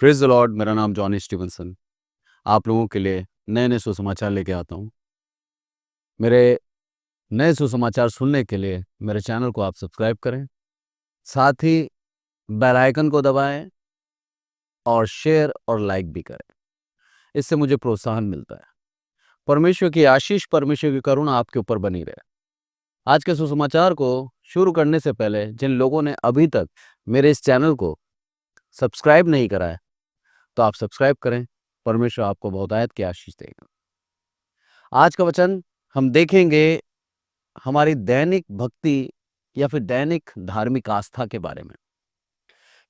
Praise the Lord. मेरा नाम Johnny Stevenson. आप लोगों के लिए नए नए सुसमाचार लेके आता हूँ। मेरे नए सुसमाचार सुनने के लिए मेरे चैनल को आप सब्सक्राइब करें, साथ ही बेल आइकन को दबाएं और शेयर और लाइक भी करें। इससे मुझे प्रोत्साहन मिलता है। परमेश्वर की आशीष, परमेश्वर की करुणा आपके ऊपर बनी रहे। आज के सुसमाचार को शुरू करने से पहले जिन लोगों ने अभी तक मेरे इस चैनल को सब्सक्राइब नहीं करा है, तो आप सब्सक्राइब करें। परमेश्वर आपको बहुतायत की आशीष देगा। आज का वचन हम देखेंगे हमारी दैनिक भक्ति या फिर दैनिक धार्मिक आस्था के बारे में,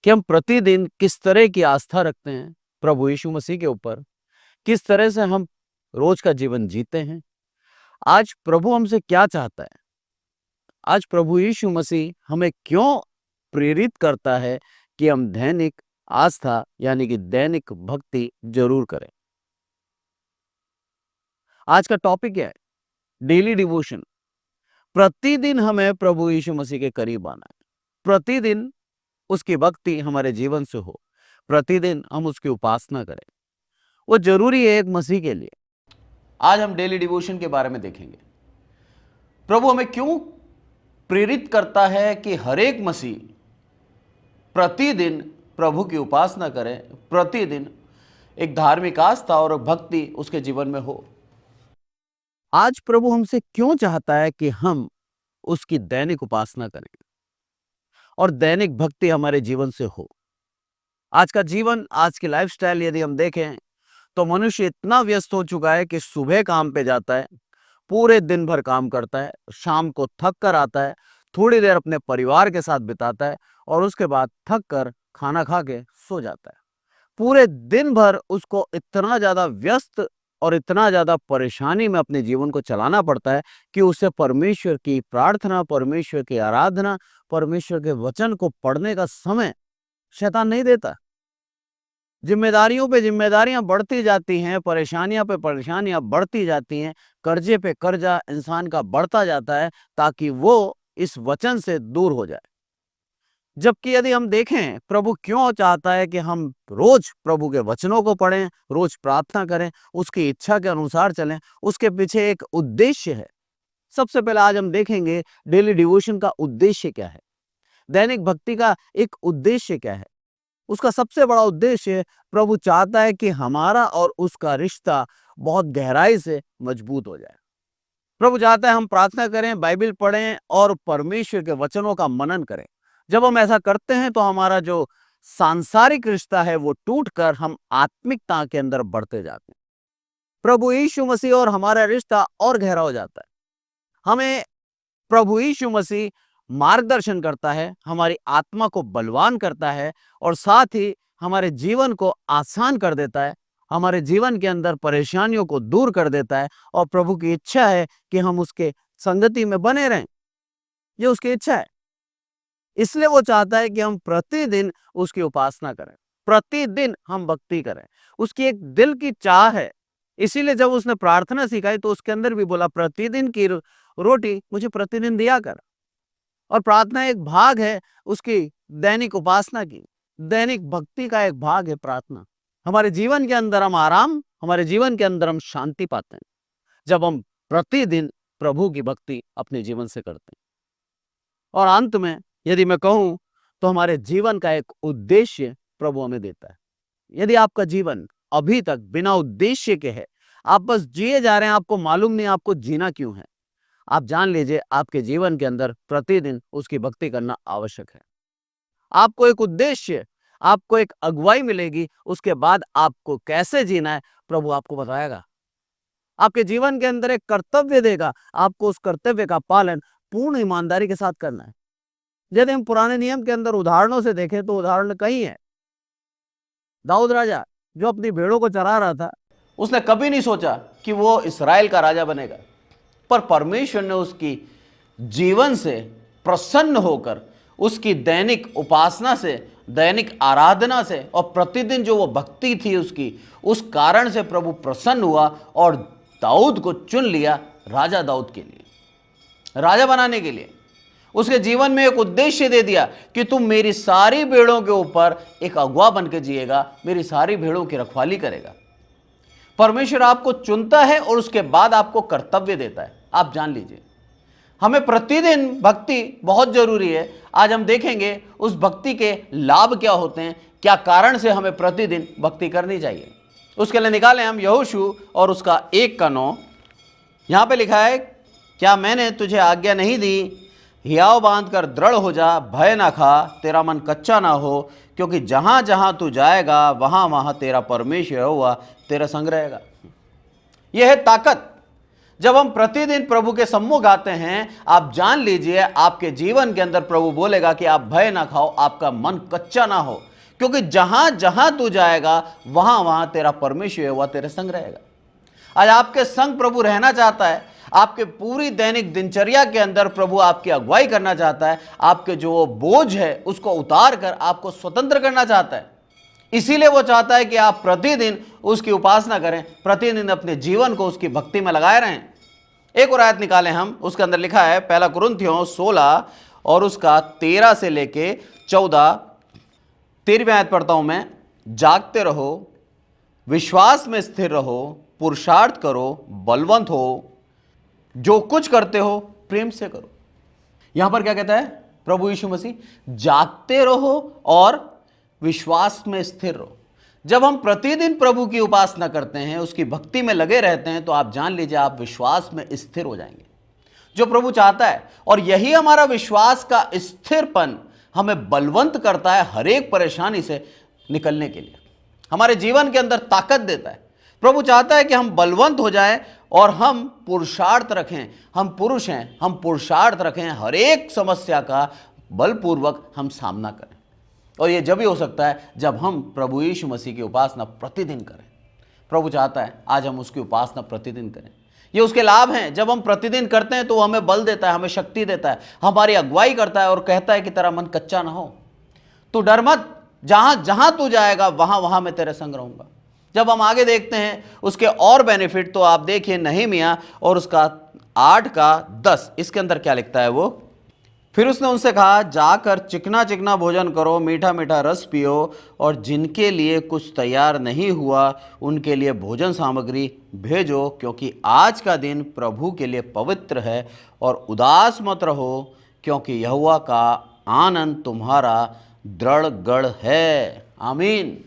कि हम प्रतिदिन किस तरह की आस्था रखते हैं प्रभु यीशु मसीह के ऊपर, किस तरह से हम रोज का जीवन जीते हैं। आज प्रभु हमसे क्या चाहता है, आज प्रभु यीशु मसीह हमें क्यों प्रेरित करता है कि हम दैनिक आस्था यानी कि दैनिक भक्ति जरूर करें। आज का टॉपिक क्या है? Daily devotion. प्रतिदिन हमें प्रभु यीशु मसीह के करीब आना है, प्रतिदिन उसकी भक्ति हमारे जीवन से हो, प्रतिदिन हम उसकी उपासना करें। वो जरूरी है एक मसीह के लिए। आज हम डेली डिवोशन के बारे में देखेंगे। प्रभु हमें क्यों प्रेरित करता है कि हर एक मसीह प्रतिदिन प्रभु की उपासना करें, प्रतिदिन एक धार्मिक आस्था और भक्ति उसके जीवन में हो। आज प्रभु हमसे क्यों चाहता है कि हम उसकी दैनिक उपासना करें और दैनिक भक्ति हमारे जीवन से हो। आज का जीवन, आज की लाइफस्टाइल यदि हम देखें तो मनुष्य इतना व्यस्त हो चुका है कि सुबह काम पे जाता है, पूरे दिन भर काम करता है, शाम को थक कर आता है, थोड़ी देर अपने परिवार के साथ बिताता है और उसके बाद थक कर खाना खा के सो जाता है। पूरे दिन भर उसको इतना ज्यादा व्यस्त और इतना ज्यादा परेशानी में अपने जीवन को चलाना पड़ता है कि उसे परमेश्वर की प्रार्थना, परमेश्वर की आराधना, परमेश्वर के वचन को पढ़ने का समय शैतान नहीं देता। जिम्मेदारियों पे जिम्मेदारियां बढ़ती जाती हैं, परेशानियां पे परेशानियां बढ़ती जाती हैं, कर्जे पे कर्जा इंसान का बढ़ता जाता है ताकि वो इस वचन से दूर हो जाए। जबकि यदि हम देखें प्रभु क्यों चाहता है कि हम रोज प्रभु के वचनों को पढ़ें, रोज प्रार्थना करें, उसकी इच्छा के अनुसार चलें, उसके पीछे एक उद्देश्य है। सबसे पहले आज हम देखेंगे डेली डिवोशन का उद्देश्य क्या है, दैनिक भक्ति का एक उद्देश्य क्या है। उसका सबसे बड़ा उद्देश्य, प्रभु चाहता है कि हमारा और उसका रिश्ता बहुत गहराई से मजबूत हो जाए। प्रभु चाहता है हम प्रार्थना करें, बाइबल पढ़ें और परमेश्वर के वचनों का मनन करें। जब हम ऐसा करते हैं तो हमारा जो सांसारिक रिश्ता है वो टूटकर हम आत्मिकता के अंदर बढ़ते जाते हैं। प्रभु यीशु मसीह और हमारा रिश्ता और गहरा हो जाता है। हमें प्रभु यीशु मसीह मार्गदर्शन करता है, हमारी आत्मा को बलवान करता है और साथ ही हमारे जीवन को आसान कर देता है, हमारे जीवन के अंदर परेशानियों को दूर कर देता है। और प्रभु की इच्छा है कि हम उसके संगति में बने रहें। ये उसकी इच्छा है। इसलिए वो चाहता है कि हम प्रतिदिन उसकी उपासना करें, प्रतिदिन हम भक्ति करें। उसकी एक दिल की चाह है। इसीलिए जब उसने प्रार्थना सिखाई तो उसके अंदर भी बोला, प्रतिदिन की रोटी मुझे प्रतिदिन दिया कर। और प्रार्थना एक भाग है उसकी दैनिक उपासना की, दैनिक भक्ति का एक भाग है प्रार्थना। हमारे जीवन के अंदर हम आराम, हमारे जीवन के अंदर हम शांति पाते हैं जब हम प्रतिदिन प्रभु की भक्ति अपने जीवन से करते हैं। और अंत में यदि मैं कहूं तो हमारे जीवन का एक उद्देश्य प्रभु हमें देता है। यदि आपका जीवन अभी तक बिना उद्देश्य के है, आप बस जिए जा रहे हैं, आपको मालूम नहीं आपको जीना क्यों है, आप जान लीजिए आपके जीवन के अंदर प्रतिदिन उसकी भक्ति करना आवश्यक है। आपको एक उद्देश्य, आपको एक अगुवाई मिलेगी, उसके बाद आपको कैसे जीना है प्रभु आपको बताएगा। आपके जीवन के अंदर एक कर्तव्य देगा, आपको उस कर्तव्य का पालन पूर्ण ईमानदारी के साथ करना है। यदि हम पुराने नियम के अंदर उदाहरणों से देखें तो उदाहरण कई है। दाऊद राजा जो अपनी भेड़ों को चरा रहा था, उसने कभी नहीं सोचा कि वो इस्राएल का राजा बनेगा, पर परमेश्वर ने उसकी जीवन से प्रसन्न होकर उसकी दैनिक उपासना से, दैनिक आराधना से और प्रतिदिन जो वो भक्ति थी उसकी, उस कारण से प्रभु प्रसन्न हुआ और दाऊद को चुन लिया राजा दाऊद के लिए, राजा बनाने के लिए। उसके जीवन में एक उद्देश्य दे दिया कि तुम मेरी सारी भेड़ों के ऊपर एक अगुवा बन के जिएगा, मेरी सारी भेड़ों की रखवाली करेगा। परमेश्वर आपको चुनता है और उसके बाद आपको कर्तव्य देता है। आप जान लीजिए, हमें प्रतिदिन भक्ति बहुत जरूरी है। आज हम देखेंगे उस भक्ति के लाभ क्या होते हैं, क्या कारण से हमें प्रतिदिन भक्ति करनी चाहिए। उसके लिए निकालें हम यहोशू और उसका 1:9। यहां पे लिखा है, क्या मैंने तुझे आज्ञा नहीं दी, हियाव बांध कर दृढ़ हो जा, भय ना खा, तेरा मन कच्चा ना हो, क्योंकि जहां जहां तू जाएगा वहां वहां तेरा परमेश्वर यहोवा तेरा संग रहेगा। यह है ताकत। जब हम प्रतिदिन प्रभु के सम्मुख आते हैं, आप जान लीजिए आपके जीवन के अंदर प्रभु बोलेगा कि आप भय ना खाओ, आपका मन कच्चा ना हो, क्योंकि जहां जहां तू जाएगा वहां वहां तेरा परमेश्वर यहोवा तेरे संग रहेगा। आज आपके संग प्रभु रहना चाहता है। आपके पूरी दैनिक दिनचर्या के अंदर प्रभु आपकी अगुवाई करना चाहता है। आपके जो बोझ है उसको उतार कर आपको स्वतंत्र करना चाहता है। इसीलिए वो चाहता है कि आप प्रतिदिन उसकी उपासना करें, प्रतिदिन अपने जीवन को उसकी भक्ति में लगाए रहें। एक और आयत निकालें हम, उसके अंदर लिखा है 1 कुरिन्थियों 16 और उसका 13 से लेके 14। 13वीं आयत पढ़ता हूं मैं। जागते रहो, विश्वास में स्थिर रहो, पुरुषार्थ करो, बलवंत हो, जो कुछ करते हो प्रेम से करो। यहां पर क्या कहता है प्रभु यीशु मसीह? जागते रहो और विश्वास में स्थिर रहो। जब हम प्रतिदिन प्रभु की उपासना करते हैं, उसकी भक्ति में लगे रहते हैं, तो आप जान लीजिए आप विश्वास में स्थिर हो जाएंगे, जो प्रभु चाहता है। और यही हमारा विश्वास का स्थिरपन हमें बलवंत करता है हर एक परेशानी से निकलने के लिए, हमारे जीवन के अंदर ताकत देता है। प्रभु चाहता है कि हम बलवंत हो जाएं और हम पुरुषार्थ रखें। हम पुरुष हैं, हम पुरुषार्थ रखें, हर एक समस्या का बलपूर्वक हम सामना करें। और यह जब ही हो सकता है जब हम प्रभु यीशु मसीह की उपासना प्रतिदिन करें। प्रभु चाहता है आज हम उसकी उपासना प्रतिदिन करें। ये उसके लाभ हैं। जब हम प्रतिदिन करते हैं तो हमें बल देता है, हमें शक्ति देता है, हमारी अगुवाई करता है और कहता है कि तेरा मन कच्चा ना हो, तू डर मत, जहां जहां तू जाएगा वहां वहां मैं तेरे संग रहूंगा। जब हम आगे देखते हैं उसके और बेनिफिट, तो आप देखिए नहमीया और उसका 8:10, इसके अंदर क्या लिखता है वो। फिर उसने उनसे कहा, जाकर चिकना चिकना भोजन करो, मीठा मीठा रस पियो, और जिनके लिए कुछ तैयार नहीं हुआ उनके लिए भोजन सामग्री भेजो, क्योंकि आज का दिन प्रभु के लिए पवित्र है। और उदास मत रहो, क्योंकि यहोवा का आनंद तुम्हारा दृढ़ गढ़ है। आमीन।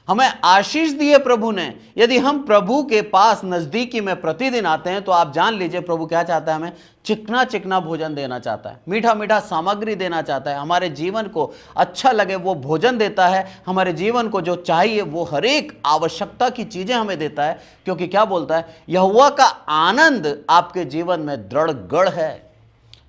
हमें आशीष दी है प्रभु ने। यदि हम प्रभु के पास नजदीकी में प्रतिदिन आते हैं, तो आप जान लीजिए प्रभु क्या चाहता है, हमें चिकना चिकना भोजन देना चाहता है, मीठा मीठा सामग्री देना चाहता है, हमारे जीवन को अच्छा लगे वो भोजन देता है, हमारे जीवन को जो चाहिए वो हर एक आवश्यकता की चीजें हमें देता है। क्योंकि क्या बोलता है, यहोवा का आनंद आपके जीवन में दृढ़ गढ़ है।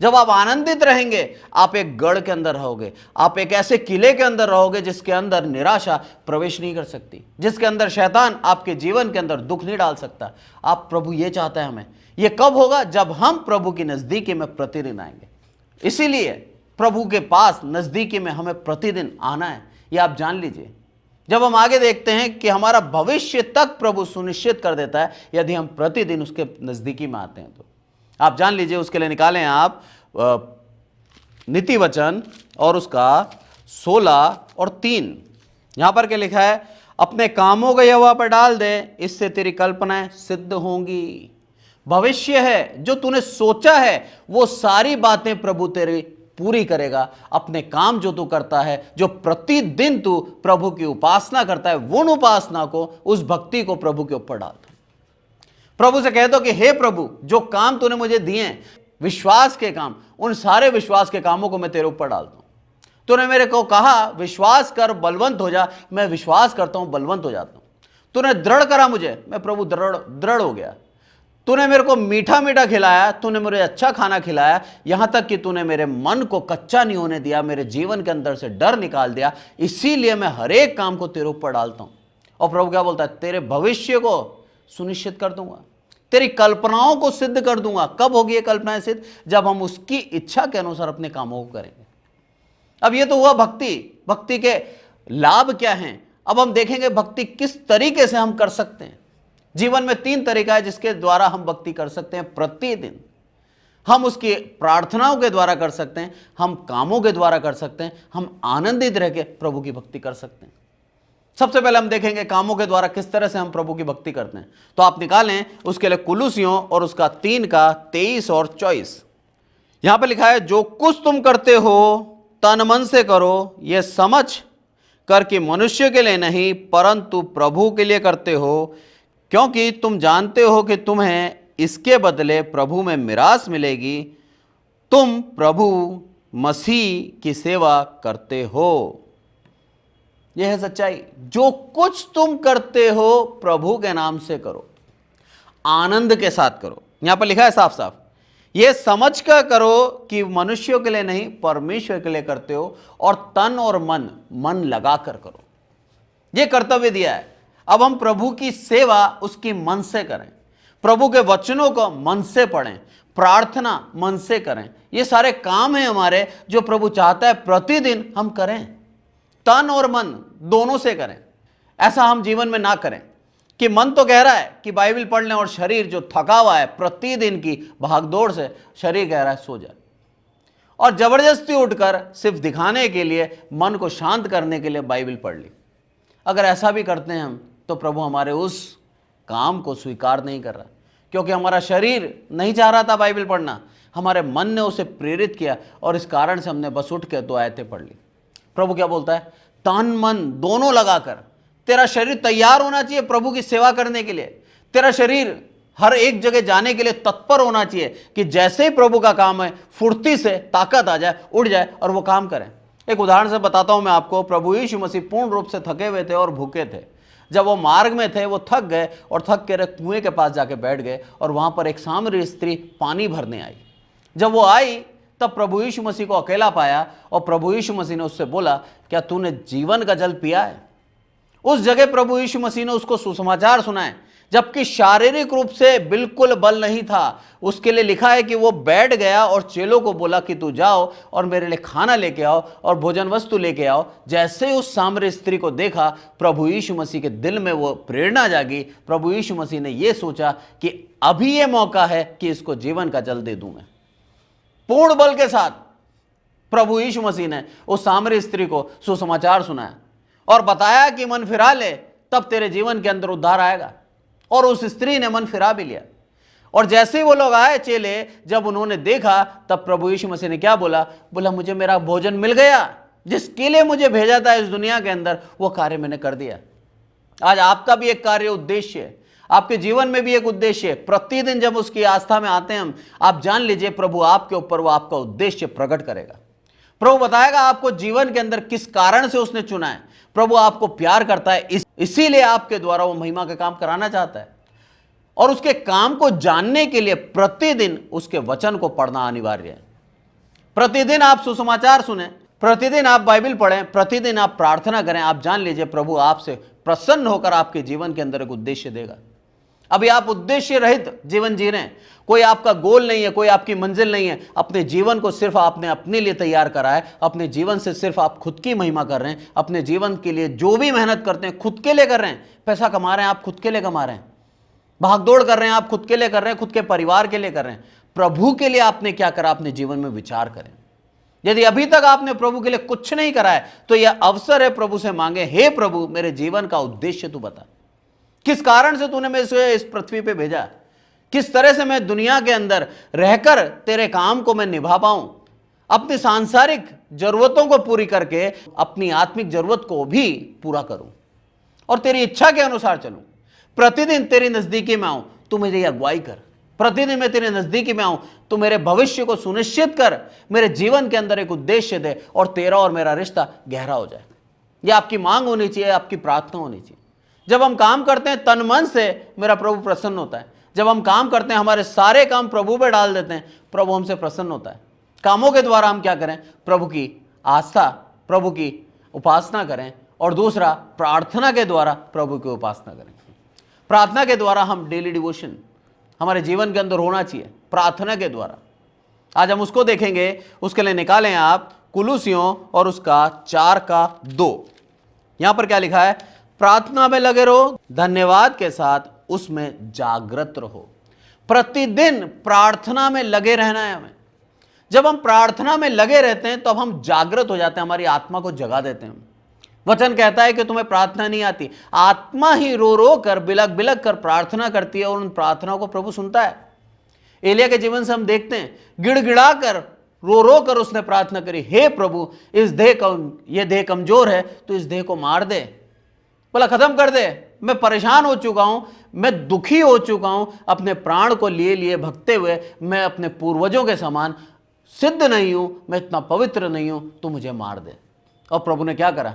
जब आप आनंदित रहेंगे, आप एक गढ़ के अंदर रहोगे, आप एक ऐसे किले के अंदर रहोगे जिसके अंदर निराशा प्रवेश नहीं कर सकती, जिसके अंदर शैतान आपके जीवन के अंदर दुख नहीं डाल सकता। आप प्रभु ये चाहता है हमें। ये कब होगा? जब हम प्रभु की नजदीकी में प्रतिदिन आएंगे। इसीलिए प्रभु के पास नजदीकी में हमें प्रतिदिन आना है, ये आप जान लीजिए। जब हम आगे देखते हैं कि हमारा भविष्य तक प्रभु सुनिश्चित कर देता है यदि हम प्रतिदिन उसके नजदीकी में आते हैं। तो आप जान लीजिए, उसके लिए निकालें आप नीति वचन और उसका 16 और 3। यहां पर क्या लिखा है, अपने कामों को यहोवा पर डाल दे, इससे तेरी कल्पनाएं सिद्ध होंगी। भविष्य है, जो तूने सोचा है वो सारी बातें प्रभु तेरी पूरी करेगा। अपने काम जो तू करता है, जो प्रतिदिन तू प्रभु की उपासना करता है, वो उपासना को, उस भक्ति को प्रभु के ऊपर डाल दो। प्रभु से कह दो कि हे प्रभु, जो काम तूने मुझे दिए हैं, विश्वास के काम, उन सारे विश्वास के कामों को मैं तेरे ऊपर डालता हूं। तूने मेरे को कहा विश्वास कर बलवंत हो जा, मैं विश्वास करता हूं, बलवंत हो जाता हूं। तूने दृढ़ करा मुझे, मैं प्रभु दृढ़ हो गया। तूने मेरे को मीठा मीठा खिलाया, तूने मुझे अच्छा खाना खिलाया, यहां तक कि तूने मेरे मन को कच्चा नहीं होने दिया, मेरे जीवन के अंदर से डर निकाल दिया। इसीलिए मैं हर एक काम को तेरे ऊपर डालता हूं। और प्रभु क्या बोलता है, तेरे भविष्य को सुनिश्चित कर दूंगा, तेरी कल्पनाओं को सिद्ध कर दूंगा। कब होगी ये कल्पनाएं सिद्ध? जब हम उसकी इच्छा के अनुसार अपने कामों को करेंगे। अब ये तो हुआ भक्ति। भक्ति के लाभ क्या हैं? अब हम देखेंगे भक्ति किस तरीके से हम कर सकते हैं। जीवन में 3 तरीका है जिसके द्वारा हम भक्ति कर सकते हैं प्रतिदिन। हम उसकी प्रार्थनाओं के द्वारा कर सकते हैं, हम कामों के द्वारा कर सकते हैं, हम आनंदित रह के प्रभु की भक्ति कर सकते हैं। सबसे पहले हम देखेंगे कामों के द्वारा किस तरह से हम प्रभु की भक्ति करते हैं। तो आप निकालें उसके लिए कुलुसियों और उसका 3 का 23 और 24। यहां पे लिखा है, जो कुछ तुम करते हो तन मन से करो, यह समझ कर कि मनुष्य के लिए नहीं परंतु प्रभु के लिए करते हो, क्योंकि तुम जानते हो कि तुम्हें इसके बदले प्रभु में मिरास मिलेगी। तुम प्रभु मसीह की सेवा करते हो। यह है सच्चाई। जो कुछ तुम करते हो प्रभु के नाम से करो, आनंद के साथ करो। यहां पर लिखा है साफ साफ, यह समझ कर करो कि मनुष्यों के लिए नहीं परमेश्वर के लिए करते हो, और तन और मन लगा कर करो। यह कर्तव्य दिया है। अब हम प्रभु की सेवा उसकी मन से करें, प्रभु के वचनों को मन से पढ़ें, प्रार्थना मन से करें। ये सारे काम हैं हमारे जो प्रभु चाहता है प्रतिदिन हम करें, तन और मन दोनों से करें। ऐसा हम जीवन में ना करें कि मन तो कह रहा है कि बाइबल पढ़ लें और शरीर जो थका हुआ है प्रतिदिन की भागदौड़ से, शरीर कह रहा है सो जाए, और जबरदस्ती उठकर सिर्फ दिखाने के लिए, मन को शांत करने के लिए बाइबल पढ़ ली। अगर ऐसा भी करते हैं हम तो प्रभु हमारे उस काम को स्वीकार नहीं कर रहा, क्योंकि हमारा शरीर नहीं चाह रहा था बाइबल पढ़ना, हमारे मन ने उसे प्रेरित किया, और इस कारण से हमने बस उठ के 2 आयतें पढ़ ली। प्रभु क्या बोलता है, तन मन दोनों लगाकर। तेरा शरीर तैयार होना चाहिए प्रभु की सेवा करने के लिए। तेरा शरीर हर एक जगह जाने के लिए तत्पर होना चाहिए कि जैसे ही प्रभु का काम है फुर्ती से ताकत आ जाए, उठ जाए और वो काम करें। एक उदाहरण से बताता हूं मैं आपको। प्रभु यीशु मसीह पूर्ण रूप से थके हुए थे और भूखे थे। जब वो मार्ग में थे वो थक गए और थक के कुएं के पास जाके बैठ गए, और वहां पर एक सामरी स्त्री पानी भरने आई। जब वो आई तब प्रभु यीशु मसीह को अकेला पाया, और प्रभु यीशु मसीह ने उससे बोला, क्या तूने जीवन का जल पिया है? उस जगह प्रभु यीशु मसीह ने उसको सुसमाचार सुनाए, जबकि शारीरिक रूप से बिल्कुल बल नहीं था। उसके लिए लिखा है कि वो बैठ गया और चेलों को बोला कि तू जाओ और मेरे लिए खाना लेके आओ और भोजन वस्तु लेके आओ। जैसे ही उस सामरी स्त्री को देखा, प्रभु यीशु मसीह के दिल में वो प्रेरणा जागी। प्रभु यीशु मसीह ने ये सोचा कि अभी ये मौका है कि इसको जीवन का जल दे दूं मैं। पूर्ण बल के साथ प्रभु यीशु मसीह ने उस सामरी स्त्री को सुसमाचार सुनाया और बताया कि मन फिरा ले, तब तेरे जीवन के अंदर उद्धार आएगा। और उस स्त्री ने मन फिरा भी लिया। और जैसे ही वो लोग आए चेले, जब उन्होंने देखा, तब प्रभु यीशु मसीह ने क्या बोला? बोला, मुझे मेरा भोजन मिल गया, जिसके लिए मुझे भेजा था इस दुनिया के अंदर, वो कार्य मैंने कर दिया। आज आपका भी एक कार्य उद्देश्य है, आपके जीवन में भी एक उद्देश्य है। प्रतिदिन जब उसकी आस्था में आते हैं हम, आप जान लीजिए प्रभु आपके ऊपर वो आपका उद्देश्य प्रकट करेगा। प्रभु बताएगा आपको जीवन के अंदर किस कारण से उसने चुना है। प्रभु आपको प्यार करता है, इसीलिए आपके द्वारा वो महिमा का काम कराना चाहता है। और उसके काम को जानने के लिए प्रतिदिन उसके वचन को पढ़ना अनिवार्य है। प्रतिदिन आप सुसमाचार सुने, प्रतिदिन आप बाइबल पढ़ें, प्रतिदिन आप प्रार्थना करें। आप जान लीजिए प्रभु आपसे प्रसन्न होकर आपके जीवन के अंदर एक उद्देश्य देगा। अभी आप उद्देश्य रहित जीवन जी रहे हैं, कोई आपका गोल नहीं है, कोई आपकी मंजिल नहीं है। अपने जीवन को सिर्फ आपने अपने लिए तैयार करा है। अपने जीवन से सिर्फ आप खुद की महिमा कर रहे हैं। अपने जीवन के लिए जो भी मेहनत करते हैं खुद के लिए कर रहे हैं। पैसा कमा रहे हैं आप खुद के लिए कमा रहे हैं, भागदौड़ कर रहे हैं आप खुद के लिए कर रहे हैं, खुद के परिवार के लिए कर रहे हैं। प्रभु के लिए आपने क्या करा अपने जीवन में विचार करें। यदि अभी तक आपने प्रभु के लिए कुछ नहीं करा है तो यह अवसर है प्रभु से मांगे, हे प्रभु मेरे जीवन का उद्देश्य तू बता। किस कारण से तूने मुझे इस पृथ्वी पे भेजा? किस तरह से मैं दुनिया के अंदर रहकर तेरे काम को मैं निभा पाऊं, अपनी सांसारिक जरूरतों को पूरी करके अपनी आत्मिक जरूरत को भी पूरा करूं और तेरी इच्छा के अनुसार चलूं। प्रतिदिन तेरी नजदीकी में आऊं, तू मेरी अगुवाई कर। प्रतिदिन मैं तेरे नजदीकी में आऊं, तू मेरे भविष्य को सुनिश्चित कर। मेरे जीवन के अंदर एक उद्देश्य दे और तेरा और मेरा रिश्ता गहरा हो जाए। यह आपकी मांग होनी चाहिए, आपकी प्रार्थना होनी चाहिए। जब हम काम करते हैं तन मन से, मेरा प्रभु प्रसन्न होता है। जब हम काम करते हैं, हमारे सारे काम प्रभु पे डाल देते हैं, प्रभु हमसे प्रसन्न होता है। कामों के द्वारा हम क्या करें? प्रभु की आस्था, प्रभु की उपासना करें। और दूसरा, प्रार्थना के द्वारा प्रभु की उपासना करें। प्रार्थना के द्वारा हम डेली डिवोशन हमारे जीवन के अंदर होना चाहिए, प्रार्थना के द्वारा। आज हम उसको देखेंगे। उसके लिए निकालें आप कुलुसियों और उसका 4 का 2। यहां पर क्या लिखा है? प्रार्थना में लगे रहो, धन्यवाद के साथ उसमें जागृत रहो। प्रतिदिन प्रार्थना में लगे रहना है हमें। जब हम प्रार्थना में लगे रहते हैं तो अब हम जागृत हो जाते हैं, हमारी आत्मा को जगा देते हैं। वचन कहता है कि तुम्हें प्रार्थना नहीं आती, आत्मा ही रो रो कर बिलक बिलक कर प्रार्थना करती है और उन प्रार्थनाओं को प्रभु सुनता है। एलिया के जीवन से हम देखते हैं, गिड़गिड़ा कर रो रो कर उसने प्रार्थना करी, हे प्रभु इस ये देह कमजोर है तो इस देह को मार दे, बोला खत्म कर दे, मैं परेशान हो चुका हूं, मैं दुखी हो चुका हूं, अपने प्राण को लिए लिए भगते हुए मैं अपने पूर्वजों के समान सिद्ध नहीं हूं, मैं इतना पवित्र नहीं हूं, तू मुझे मार दे। और प्रभु ने क्या करा,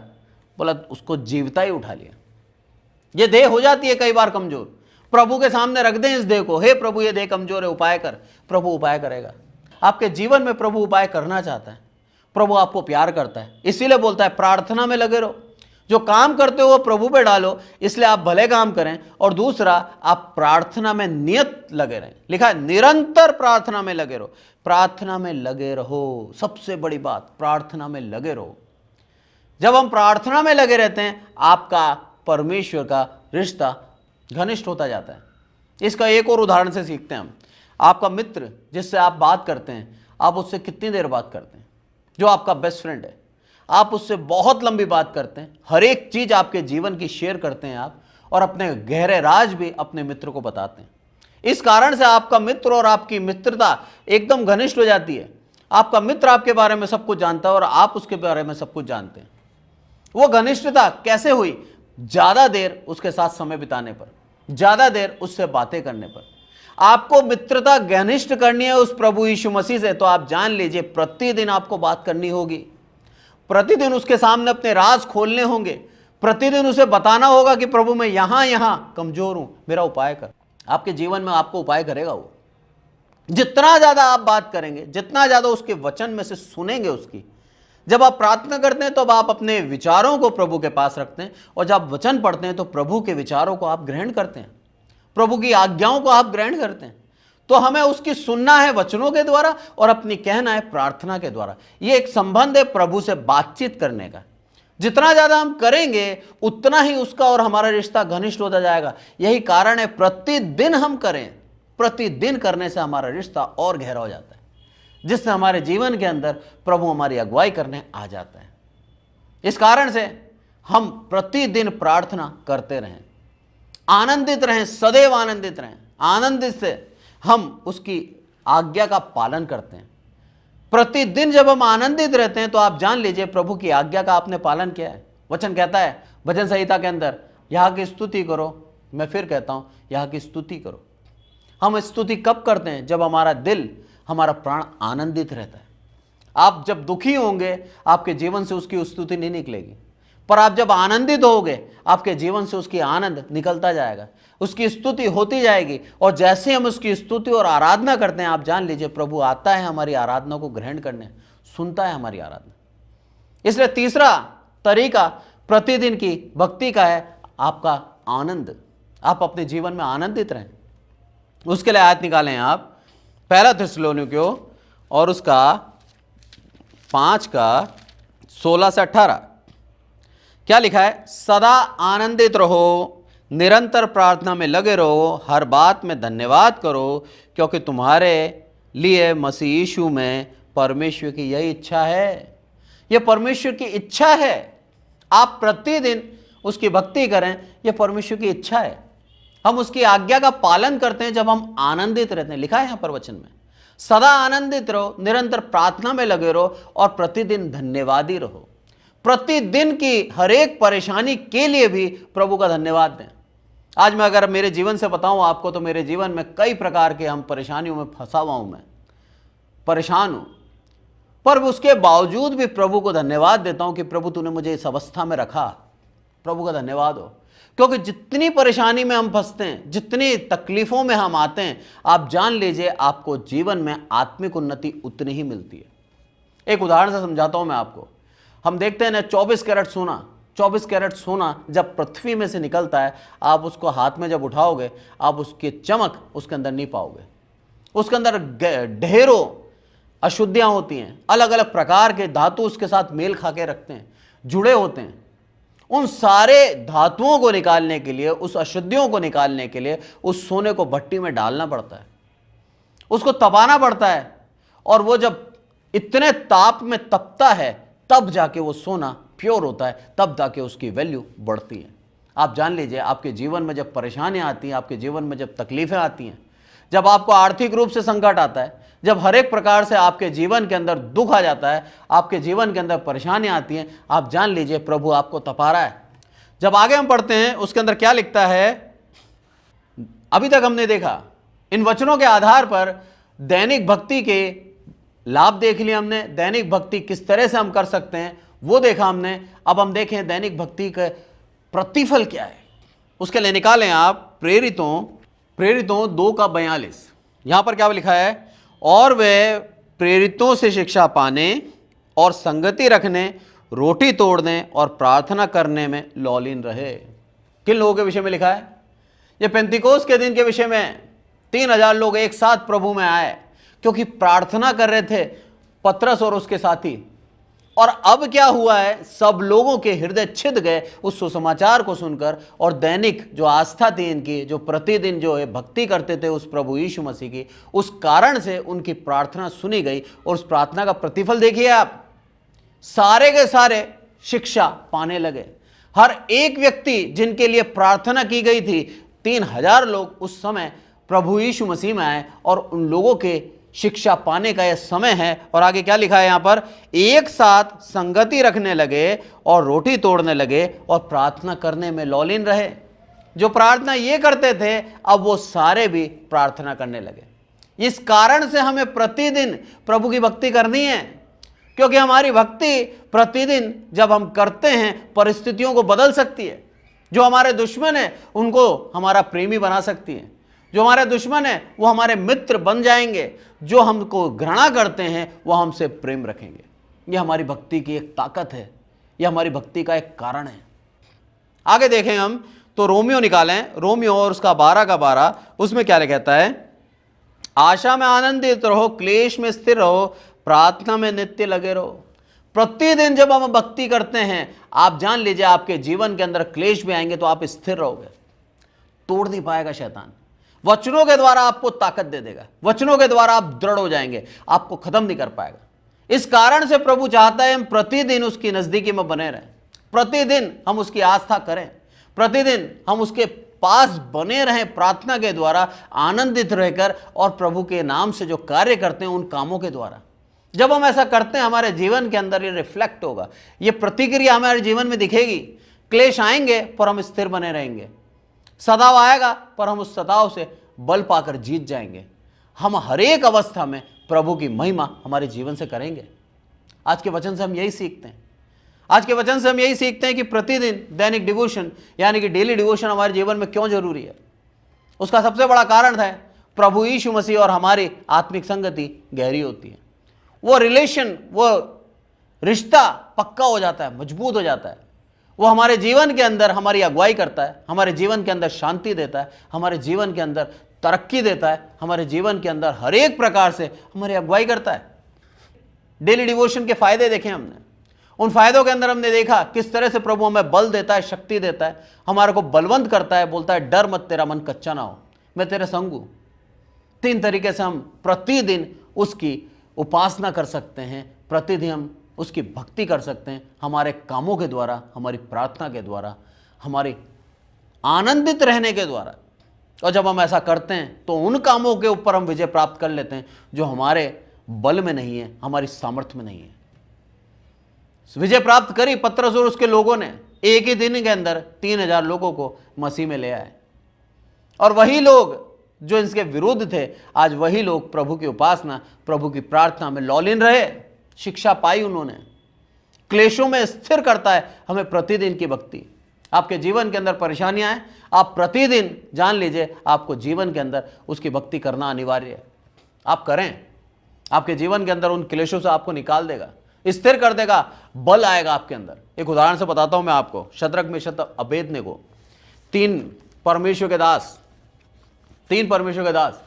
बोला उसको जीवता ही उठा लिया। ये देह हो जाती है कई बार कमजोर, प्रभु के सामने रख दें इस देह को, हे प्रभु ये देह कमजोर है, उपाय कर। प्रभु उपाय करेगा। आपके जीवन में प्रभु उपाय करना चाहता है, प्रभु आपको प्यार करता है, इसीलिए बोलता है प्रार्थना में लगे रहो। जो काम करते हो वो प्रभु पे डालो, इसलिए आप भले काम करें। और दूसरा, आप प्रार्थना में नियत लगे रहें। लिखा है निरंतर प्रार्थना में लगे रहो, प्रार्थना में लगे रहो। सबसे बड़ी बात, प्रार्थना में लगे रहो। जब हम प्रार्थना में लगे रहते हैं, आपका परमेश्वर का रिश्ता घनिष्ठ होता जाता है। इसका एक और उदाहरण से सीखते हैं हम। आपका मित्र जिससे आप बात करते हैं, आप उससे कितनी देर बात करते हैं? जो आपका बेस्ट फ्रेंड है, आप उससे बहुत लंबी बात करते हैं, हर एक चीज आपके जीवन की शेयर करते हैं आप, और अपने गहरे राज भी अपने मित्र को बताते हैं। इस कारण से आपका मित्र और आपकी मित्रता एकदम घनिष्ठ हो जाती है। आपका मित्र आपके बारे में सब कुछ जानता है और आप उसके बारे में सब कुछ जानते हैं। वो घनिष्ठता कैसे हुई? ज्यादा देर उसके साथ समय बिताने पर, ज्यादा देर उससे बातें करने पर। आपको मित्रता घनिष्ठ करनी है उस प्रभु यीशु मसीह से, तो आप जान लीजिए प्रतिदिन आपको बात करनी होगी, प्रतिदिन उसके सामने अपने राज खोलने होंगे, प्रतिदिन उसे बताना होगा कि प्रभु मैं यहां यहां कमजोर हूं, मेरा उपाय कर। आपके जीवन में आपको उपाय करेगा वो। जितना ज्यादा आप बात करेंगे, जितना ज्यादा उसके वचन में से सुनेंगे उसकी। जब आप प्रार्थना करते हैं तो आप अपने विचारों को प्रभु के पास रखते हैं, और जब वचन पढ़ते हैं तो प्रभु के विचारों को आप ग्रहण करते हैं, प्रभु की आज्ञाओं को आप ग्रहण करते हैं। तो हमें उसकी सुनना है वचनों के द्वारा और अपनी कहना है प्रार्थना के द्वारा। यह एक संबंध है प्रभु से बातचीत करने का। जितना ज्यादा हम करेंगे उतना ही उसका और हमारा रिश्ता घनिष्ठ होता जाएगा। यही कारण है प्रतिदिन हम करें, प्रतिदिन करने से हमारा रिश्ता और गहरा हो जाता है, जिससे हमारे जीवन के अंदर प्रभु हमारी अगुवाई करने आ जाता है। इस कारण से हम प्रतिदिन प्रार्थना करते रहें, आनंदित रहें, सदैव आनंदित रहें। आनंदित से हम उसकी आज्ञा का पालन करते हैं। प्रतिदिन जब हम आनंदित रहते हैं तो आप जान लीजिए प्रभु की आज्ञा का आपने पालन किया है। वचन कहता है भजन संहिता के अंदर, यहाँ की स्तुति करो। मैं फिर कहता हूं, यहाँ की स्तुति करो। हम स्तुति कब करते हैं? जब हमारा दिल, हमारा प्राण आनंदित रहता है। आप जब दुखी होंगे आपके जीवन से उसकी स्तुति नहीं निकलेगी, पर आप जब आनंदित होगे आपके जीवन से उसकी आनंद निकलता जाएगा, उसकी स्तुति होती जाएगी। और जैसे हम उसकी स्तुति और आराधना करते हैं, आप जान लीजिए प्रभु आता है हमारी आराधना को ग्रहण करने, सुनता है हमारी आराधना। इसलिए तीसरा तरीका प्रतिदिन की भक्ति का है आपका आनंद। आप अपने जीवन में आनंदित रहें। उसके लिए आयत निकालें आप, पहला थिस्सलुनीकियों और उसका 5 का 16 से 18। क्या लिखा है? सदा आनंदित रहो, निरंतर प्रार्थना में लगे रहो, हर बात में धन्यवाद करो, क्योंकि तुम्हारे लिए मसीह यीशु में परमेश्वर की यही इच्छा है। यह परमेश्वर की इच्छा है, आप प्रतिदिन उसकी भक्ति करें। यह परमेश्वर की इच्छा है। हम उसकी आज्ञा का पालन करते हैं जब हम आनंदित रहते हैं। लिखा है यहां पर वचन में, सदा आनंदित रहो, निरंतर प्रार्थना में लगे रहो और प्रतिदिन धन्यवादी रहो। प्रतिदिन की हर एक परेशानी के लिए भी प्रभु का धन्यवाद दें। आज मैं अगर मेरे जीवन से बताऊं आपको, तो मेरे जीवन में कई प्रकार के हम परेशानियों में फंसा हुआ हूं, मैं परेशान हूं, पर उसके बावजूद भी प्रभु को धन्यवाद देता हूं कि प्रभु तूने मुझे इस अवस्था में रखा। प्रभु का धन्यवाद हो, क्योंकि जितनी परेशानी में हम फंसते हैं, जितनी तकलीफों में हम आते हैं, आप जान लीजिए आपको जीवन में आत्मिक उन्नति उतनी ही मिलती है। एक उदाहरण से समझाता हूं मैं आपको। हम देखते हैं ना 24 कैरेट सोना जब पृथ्वी में से निकलता है, आप उसको हाथ में जब उठाओगे, आप उसकी चमक उसके अंदर नहीं पाओगे। उसके अंदर ढेरों अशुद्धियां होती हैं, अलग अलग प्रकार के धातु उसके साथ मेल खा के रखते हैं, जुड़े होते हैं। उन सारे धातुओं को निकालने के लिए, उस अशुद्धियों को निकालने के लिए उस सोने को भट्टी में डालना पड़ता है। उसको तपाना पड़ता है, और वो जब इतने ताप में तपता है तब जाके वो सोना प्योर होता है, तब जाके उसकी वैल्यू बढ़ती है। आप जान लीजिए, आपके जीवन में जब परेशानियां आती हैं, आपके जीवन में जब तकलीफें आती हैं, जब आपको आर्थिक रूप से संकट आता है, जब हर एक प्रकार से आपके जीवन के अंदर दुख आ जाता है, आपके जीवन के अंदर परेशानियां आती हैं, आप जान लीजिए प्रभु आपको तपा रहा है। जब आगे हम पढ़ते हैं उसके अंदर क्या लिखता है, अभी तक हमने देखा इन वचनों के आधार पर दैनिक भक्ति के लाभ देख लिए हमने, दैनिक भक्ति किस तरह से हम कर सकते हैं वो देखा हमने। अब हम देखें दैनिक भक्ति का प्रतिफल क्या है। उसके लिए निकालें आप प्रेरितों 2:42। यहां पर क्या लिखा है, और वे प्रेरितों से शिक्षा पाने और संगति रखने, रोटी तोड़ने और प्रार्थना करने में लौलीन रहे। किन लोगों के विषय में लिखा है? ये पेंतिकोस के दिन के विषय में 3000 लोग एक साथ प्रभु में आए क्योंकि प्रार्थना कर रहे थे, पतरस और उसके साथी। और अब क्या हुआ है, सब लोगों के हृदय छिद गए उस सुसमाचार को सुनकर, और दैनिक जो आस्था थी इनकी, जो प्रतिदिन जो है भक्ति करते थे उस प्रभु यीशु मसीह की, उस कारण से उनकी प्रार्थना सुनी गई। और उस प्रार्थना का प्रतिफल देखिए आप, सारे के सारे शिक्षा पाने लगे। हर एक व्यक्ति जिनके लिए प्रार्थना की गई थी, 3000 लोग उस समय प्रभु यीशु मसीह में आए, और उन लोगों के शिक्षा पाने का यह समय है। और आगे क्या लिखा है यहां पर, एक साथ संगति रखने लगे और रोटी तोड़ने लगे और प्रार्थना करने में लौलीन रहे। जो प्रार्थना ये करते थे अब वो सारे भी प्रार्थना करने लगे। इस कारण से हमें प्रतिदिन प्रभु की भक्ति करनी है, क्योंकि हमारी भक्ति प्रतिदिन जब हम करते हैं परिस्थितियों को बदल सकती है। जो हमारे दुश्मन है उनको हमारा प्रेमी बना सकती है, जो हमारे दुश्मन है वो हमारे मित्र बन जाएंगे, जो हमको घृणा करते हैं वो हमसे प्रेम रखेंगे। यह हमारी भक्ति की एक ताकत है, यह हमारी भक्ति का एक कारण है। आगे देखें हम तो रोमियो निकालें, रोमियो और उसका 12:12, उसमें क्या कहता है, आशा में आनंदित रहो, क्लेश में स्थिर रहो, प्रार्थना में नित्य लगे रहो। प्रतिदिन जब हम भक्ति करते हैं, आप जान लीजिए आपके जीवन के अंदर क्लेश भी आएंगे तो आप स्थिर रहोगे, तोड़ नहीं पाएगा शैतान। वचनों के द्वारा आपको ताकत दे देगा, वचनों के द्वारा आप दृढ़ हो जाएंगे, आपको खत्म नहीं कर पाएगा। इस कारण से प्रभु चाहता है हम प्रतिदिन उसकी नजदीकी में बने रहें, प्रतिदिन हम उसकी आस्था करें, प्रतिदिन हम उसके पास बने रहें, प्रार्थना के द्वारा आनंदित रहकर, और प्रभु के नाम से जो कार्य करते हैं उन कामों के द्वारा। जब हम ऐसा करते हैं हमारे जीवन के अंदर ये रिफ्लेक्ट होगा, ये प्रतिक्रिया हमारे जीवन में दिखेगी। क्लेश आएंगे पर हम स्थिर बने रहेंगे, सताव आएगा पर हम उस सताव से बल पाकर जीत जाएंगे। हम हर एक अवस्था में प्रभु की महिमा हमारे जीवन से करेंगे। आज के वचन से हम यही सीखते हैं, आज के वचन से हम यही सीखते हैं कि प्रतिदिन दैनिक डिवोशन यानी कि डेली डिवोशन हमारे जीवन में क्यों जरूरी है। उसका सबसे बड़ा कारण है प्रभु यीशु मसीह और हमारी आत्मिक संगति गहरी होती है। वो रिलेशन, वो रिश्ता पक्का हो जाता है, मजबूत हो जाता है। वो हमारे जीवन के अंदर हमारी अगुवाई करता है, हमारे जीवन के अंदर शांति देता है, हमारे जीवन के अंदर तरक्की देता है, हमारे जीवन के अंदर हर एक प्रकार से हमारी अगुवाई करता है। डेली डिवोशन के फायदे देखे हमने, उन फायदों के अंदर हमने देखा किस तरह से प्रभु हमें बल देता है, शक्ति देता है, हमारे को बलवंत करता है, बोलता है डर मत, तेरा मन कच्चा ना हो, मैं तेरे संग हूं। 3 तरीके से हम प्रतिदिन उसकी उपासना कर सकते हैं, प्रतिदिन हम उसकी भक्ति कर सकते हैं, हमारे कामों के द्वारा, हमारी प्रार्थना के द्वारा, हमारे आनंदित रहने के द्वारा। और जब हम ऐसा करते हैं तो उन कामों के ऊपर हम विजय प्राप्त कर लेते हैं जो हमारे बल में नहीं है, हमारी सामर्थ्य में नहीं है। विजय प्राप्त करी पतरस और उसके लोगों ने, एक ही दिन के अंदर 3000 लोगों को मसीह में ले आए। और वही लोग जो इनके विरुद्ध थे, आज वही लोग प्रभु की उपासना, प्रभु की प्रार्थना में लौलीन रहे, शिक्षा पाई उन्होंने। क्लेशों में स्थिर करता है हमें प्रतिदिन की भक्ति। आपके जीवन के अंदर परेशानियां हैं, आप प्रतिदिन जान लीजिए आपको जीवन के अंदर उसकी भक्ति करना अनिवार्य है। आप करें, आपके जीवन के अंदर उन क्लेशों से आपको निकाल देगा, स्थिर कर देगा, बल आएगा आपके अंदर। एक उदाहरण से बताता हूं मैं आपको। शद्रक मेशक अबेदनगो, 3 परमेश्वर के दास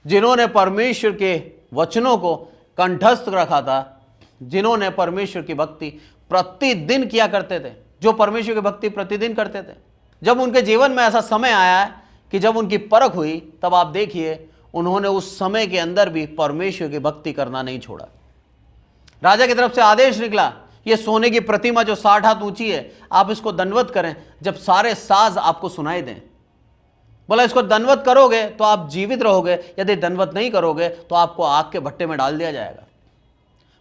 जिन्होंने परमेश्वर के वचनों को कंठस्थ रखा था, जिन्होंने परमेश्वर की भक्ति प्रतिदिन किया करते थे, जो परमेश्वर की भक्ति प्रतिदिन करते थे। जब उनके जीवन में ऐसा समय आया कि जब उनकी परख हुई, तब आप देखिए उन्होंने उस समय के अंदर भी परमेश्वर की भक्ति करना नहीं छोड़ा। राजा की तरफ से आदेश निकला, ये सोने की प्रतिमा जो 60 हाथ ऊंची है, आप इसको दंडवत करें जब सारे साज आपको सुनाई दें। बोला इसको दंडवत करोगे तो आप जीवित रहोगे, यदि दंडवत नहीं करोगे तो आपको आग के भट्टे में डाल दिया जाएगा।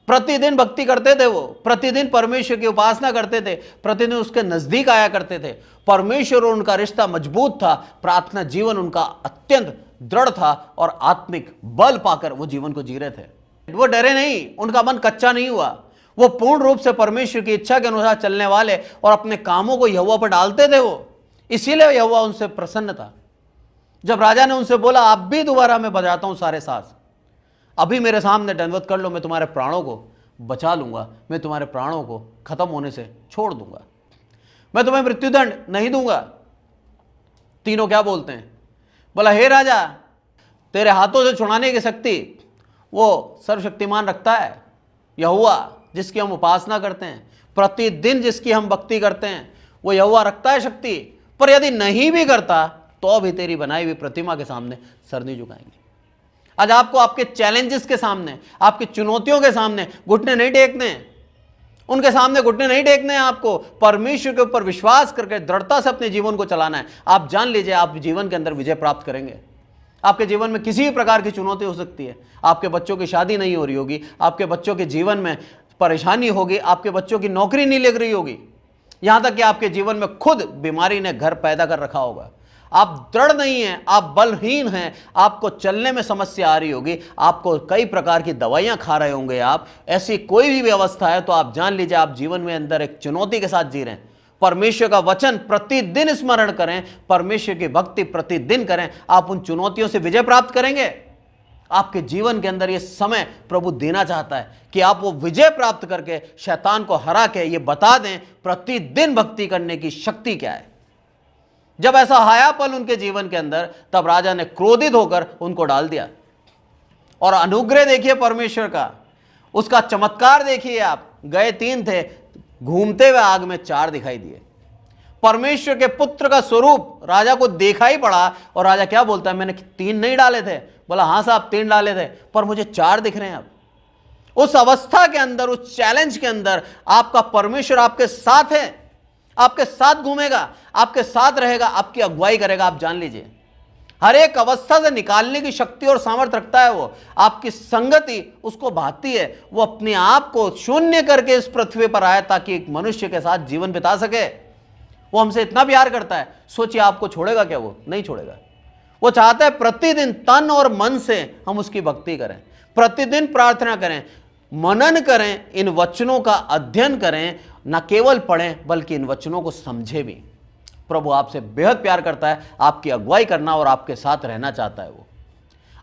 प्रतिदिन भक्ति करते थे वो, प्रतिदिन परमेश्वर की उपासना करते थे, प्रतिदिन उसके नजदीक आया करते थे। परमेश्वर और उनका रिश्ता मजबूत था, प्रार्थना जीवन उनका अत्यंत दृढ़ था और आत्मिक बल पाकर वो जीवन को जी रहे थे। वो डरे नहीं, उनका मन कच्चा नहीं हुआ। वो पूर्ण रूप से परमेश्वर की इच्छा के अनुसार चलने वाले और अपने कामों को यहोवा पर डालते थे वो, इसीलिए यहोवा उनसे प्रसन्न था। जब राजा ने उनसे बोला, आप भी दोबारा मैं बजाता हूं सारे साज, अभी मेरे सामने दंडवत कर लो, मैं तुम्हारे प्राणों को बचा लूंगा, मैं तुम्हारे प्राणों को खत्म होने से छोड़ दूंगा, मैं तुम्हें मृत्युदंड नहीं दूंगा। तीनों क्या बोलते हैं? बोला, हे राजा, तेरे हाथों से छुड़ाने की शक्ति वो सर्वशक्तिमान रखता है, यहोवा जिसकी हम उपासना करते हैं, प्रतिदिन जिसकी हम भक्ति करते हैं, वो यहोवा रखता है शक्ति। पर यदि नहीं भी करता तो भी तेरी बनाई हुई प्रतिमा के सामने सर नहीं झुकाएंगे। आज आपको आपके चैलेंजेस के सामने, आपकी चुनौतियों के सामने घुटने नहीं टेकने हैं, उनके सामने घुटने नहीं टेकने हैं। आपको परमेश्वर के ऊपर विश्वास करके दृढ़ता से अपने जीवन को चलाना है। आप जान लीजिए, आप जीवन के अंदर विजय प्राप्त करेंगे। आपके जीवन में किसी भी प्रकार की चुनौती हो सकती है। आपके बच्चों की शादी नहीं हो रही होगी, आपके बच्चों के जीवन में परेशानी होगी, आपके बच्चों की नौकरी नहीं लग रही होगी, यहां तक कि आपके जीवन में खुद बीमारी ने घर पैदा कर रखा होगा। आप दृढ़ नहीं हैं, आप बलहीन हैं, आपको चलने में समस्या आ रही होगी, आपको कई प्रकार की दवाइयां खा रहे होंगे आप, ऐसी कोई भी व्यवस्था है तो आप जान लीजिए आप जीवन में अंदर एक चुनौती के साथ जी रहे हैं। परमेश्वर का वचन प्रतिदिन स्मरण करें, परमेश्वर की भक्ति प्रतिदिन करें, आप उन चुनौतियों से विजय प्राप्त करेंगे। आपके जीवन के अंदर यह समय प्रभु देना चाहता है कि आप वो विजय प्राप्त करके शैतान को हरा के ये बता दें प्रतिदिन भक्ति करने की शक्ति क्या है। जब ऐसा आया पल उनके जीवन के अंदर, तब राजा ने क्रोधित होकर उनको डाल दिया। और अनुग्रह देखिए परमेश्वर का, उसका चमत्कार देखिए। आप गए 3 थे, घूमते हुए आग में 4 दिखाई दिए। परमेश्वर के पुत्र का स्वरूप राजा को देखा ही पड़ा। और राजा क्या बोलता है, मैंने 3 नहीं डाले थे? बोला, हाँ साहब 3 डाले थे, पर मुझे 4 दिख रहे हैं। अब उस अवस्था के अंदर, उस चैलेंज के अंदर आपका परमेश्वर आपके साथ है, आपके साथ घूमेगा, आपके साथ रहेगा, आपकी अगुवाई करेगा। आप जान लीजिए, हर एक अवस्था से निकालने की शक्ति और सामर्थ्य रखता है वो। आपकी संगति उसको भाती है। वो अपने आप को शून्य करके इस पृथ्वी पर आया ताकि एक मनुष्य के साथ जीवन बिता सके। वो हमसे इतना प्यार करता है, सोचिए आपको छोड़ेगा क्या? वो नहीं छोड़ेगा। वो चाहता है प्रतिदिन तन और मन से हम उसकी भक्ति करें, प्रतिदिन प्रार्थना करें, मनन करें, इन वचनों का अध्ययन करें, न केवल पढ़ें बल्कि इन वचनों को समझे भी। प्रभु आपसे बेहद प्यार करता है, आपकी अगुवाई करना और आपके साथ रहना चाहता है। वो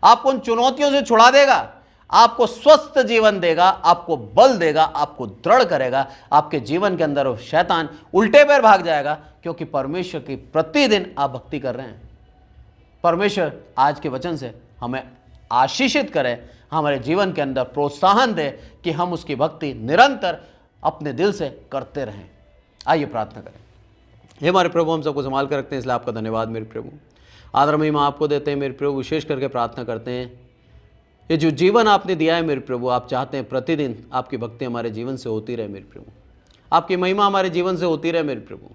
आपको उन चुनौतियों से छुड़ा देगा, आपको स्वस्थ जीवन देगा, आपको बल देगा, आपको दृढ़ करेगा। आपके जीवन के अंदर शैतान उल्टे पैर भाग जाएगा, क्योंकि परमेश्वर की प्रतिदिन आप भक्ति कर रहे हैं। परमेश्वर आज के वचन से हमें आशीषित करे, हमारे जीवन के अंदर प्रोत्साहन दे कि हम उसकी भक्ति निरंतर अपने दिल से करते रहें। आइए प्रार्थना करें। हे हमारे प्रभु, हम सबको संभाल कर रखते हैं, इसलिए आपका धन्यवाद मेरे प्रभु। आदर महिमा आपको देते हैं मेरे प्रभु। विशेष करके प्रार्थना करते हैं, ये जो जीवन आपने दिया है मेरे प्रभु, आप चाहते हैं प्रतिदिन आपकी भक्ति हमारे जीवन से होती रहे मेरे प्रभु, आपकी महिमा हमारे जीवन से होती रहे मेरे प्रभु।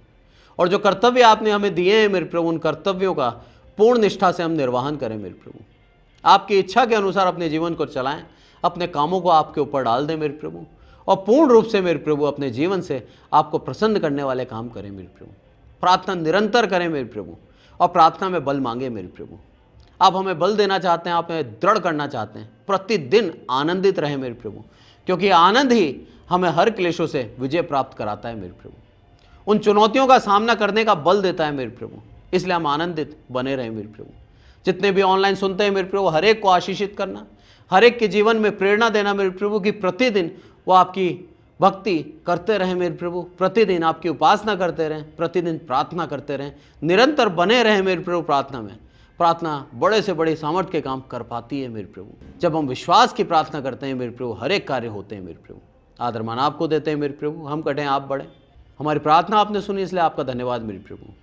और जो कर्तव्य आपने हमें दिए हैं मेरे प्रभु, उन कर्तव्यों का पूर्ण निष्ठा से हम निर्वहन करें मेरे प्रभु। आपकी इच्छा के अनुसार अपने जीवन को चलाएं, अपने कामों को आपके ऊपर डाल दें मेरे प्रभु, और पूर्ण रूप से मेरे प्रभु अपने जीवन से आपको प्रसन्न करने वाले काम करें मेरे प्रभु। प्रार्थना निरंतर करें मेरे प्रभु, और प्रार्थना में बल मांगे मेरे प्रभु। आप हमें बल देना चाहते हैं, आप हमें दृढ़ करना चाहते हैं। प्रतिदिन आनंदित रहे मेरे प्रभु, क्योंकि आनंद ही हमें हर क्लेशों से विजय प्राप्त कराता है मेरे प्रभु, उन चुनौतियों का सामना करने का बल देता है मेरे प्रभु। इसलिए हम आनंदित बने रहें मेरे प्रभु। जितने भी ऑनलाइन सुनते हैं मेरे प्रभु, हर एक को आशीषित करना, हर एक के जीवन में प्रेरणा देना मेरे प्रभु कि प्रतिदिन वो आपकी भक्ति करते रहें मेरे प्रभु, प्रतिदिन आपकी उपासना करते रहें, प्रतिदिन प्रार्थना करते रहें, निरंतर बने रहें मेरे प्रभु प्रार्थना में। प्रार्थना बड़े से बड़े सामर्थ्य के काम कर पाती है मेरे प्रभु। जब हम विश्वास की प्रार्थना करते हैं मेरे प्रभु, हर एक कार्य होते हैं मेरे प्रभु। आदर मान आपको देते हैं मेरे प्रभु, हम कटें आप बढ़ें। हमारी प्रार्थना आपने सुनी, इसलिए आपका धन्यवाद मेरे प्रभु।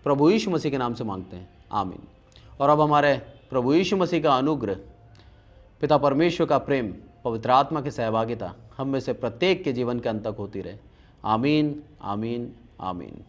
प्रभु यीशु मसीह के नाम से मांगते हैं, आमीन। और अब हमारे प्रभु यीशु मसीह का अनुग्रह, पिता परमेश्वर का प्रेम, पवित्र आत्मा की सहभागिता हम में से प्रत्येक के जीवन के अंत तक होती रहे। आमीन, आमीन, आमीन।